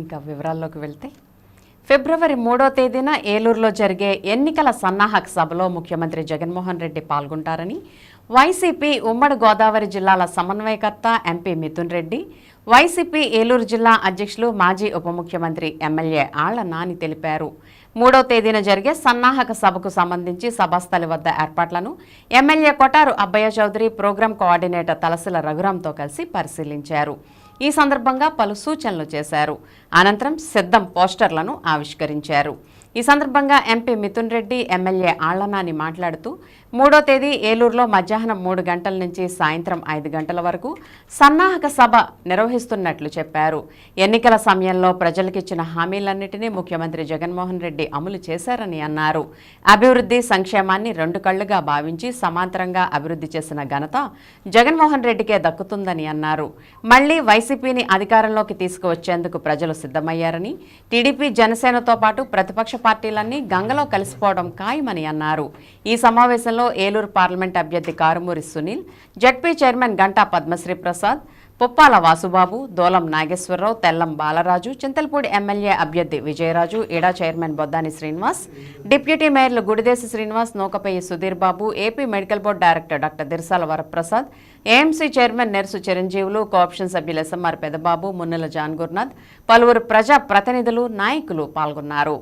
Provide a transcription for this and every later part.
ఇంకా వివరాల్లోకి వెళ్తే ఫిబ్రవరి 3వ తేదీన ఏలూరులో జరిగే ఎన్నికల సన్నాహక సభలో ముఖ్యమంత్రి జగన్మోహన్ రెడ్డి పాల్గొంటారని వైసీపీ ఉమ్మడి గోదావరి జిల్లాల సమన్వయకర్త ఎంపీ మిథున్ రెడ్డి, వైసీపీ ఏలూరు జిల్లా అధ్యక్షులు మాజీ ఉప ముఖ్యమంత్రి ఎమ్మెల్యే ఆళ్ల నాని తెలిపారు. 3వ తేదీన జరిగే సన్నాహక సభకు సంబంధించి సభాస్థలి వద్ద ఏర్పాట్లను MLA Kotaru Abbayya Chowdary, program coordinator Talasila రఘురాంతో కలిసి పరిశీలించారు. ఈ సందర్భంగా పలు సూచనలు చేశారు. అనంతరం సిద్ధం పోస్టర్లను ఆవిష్కరించారు. ఈ సందర్భంగా ఎంపీ మిథున్ రెడ్డి, ఎమ్మెల్యే ఆళ్ల నాని మాట్లాడుతూ 3వ తేదీ ఏలూరులో మధ్యాహ్నం 3 గంటల నుంచి సాయంత్రం 5 గంటల వరకు సన్నాహక సభ నిర్వహిస్తున్నట్లు చెప్పారు. ఎన్నికల సమయంలో ప్రజలకిచ్చిన హామీలన్నింటినీ ముఖ్యమంత్రి జగన్మోహన్ రెడ్డి అమలు చేశారని అన్నారు. అభివృద్ధి, సంక్షేమాన్ని 2 కళ్లుగా భావించి సమాంతరంగా అభివృద్ధి చేసిన ఘనత జగన్మోహన్ రెడ్డికే దక్కుతుందని అన్నారు. మళ్లీ వైసీపీని అధికారంలోకి తీసుకువచ్చేందుకు ప్రజలు సిద్ధమయ్యారని, టీడీపీ, జనసేనతో పాటు ప్రతిపక్ష పార్టీలన్నీ గంగలో కలిసిపోవడం ఖాయమని అన్నారు. ఈ సమావేశంలో ఏలూరు పార్లమెంట్ అభ్యర్థి Karumuri Sunil, ZP chairman Ganta Padmasri Prasad, Puppala Vasubabu, Dolam Nageswararao, Tellam Balaraju, Chintalapudi MLA అభ్యర్థి విజయరాజు, ఇడా చైర్మన్ బొద్దాని శ్రీనివాస్, డిప్యూటీ మేయర్లు Gudideshi Srinivas, Nookapayyi Sudheer Babu, AP medical board director doctor Dirsala Varaprasad, AMC chairman Nersu Chiranjeevulu, cooption సభ్యులు ఎస్ఎంఆర్ పెదబాబు, మున్నెల జాన్ గురునాథ్, పలువురు ప్రజా ప్రతినిధులు, నాయకులు పాల్గొన్నారు.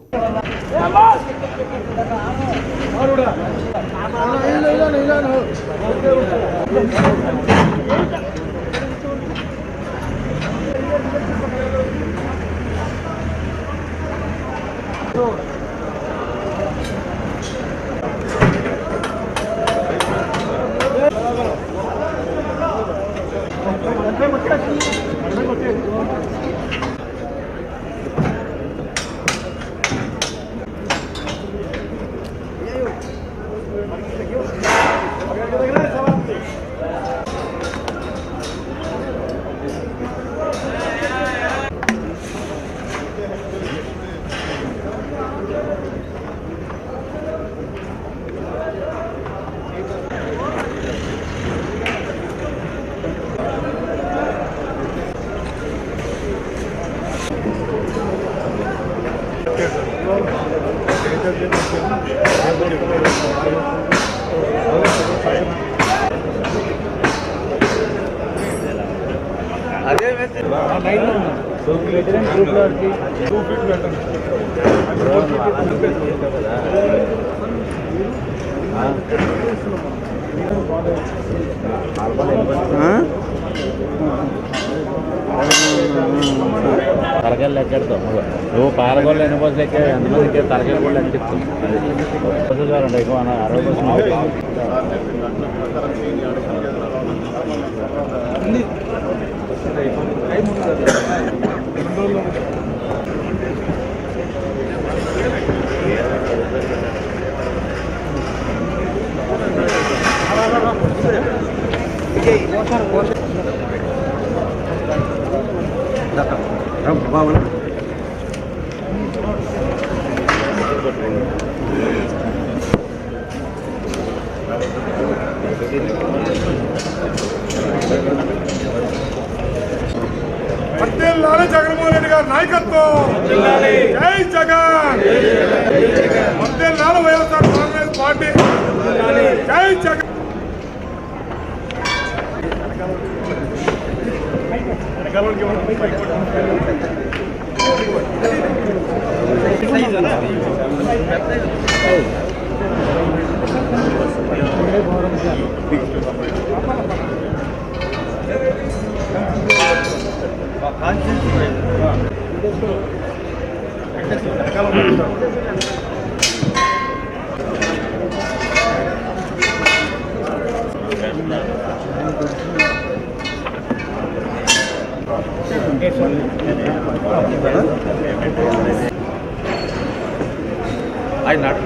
తరగలు ఎక్కడతో నువ్వు పాలగొల్లు ఎన్ని బస్సులు ఎక్కా ఎంతమందికి తరగలు కూడా అని చెప్తాం. బస్సులు కావాలండి ఎక్కువ 60 బస్సులు. జగన్మోహన్ రెడ్డి గారి నాయకత్వం, జై జగన్. మధ్యలో వైఎస్ఆర్ కాంగ్రెస్ పార్టీ, జై జగన్. I not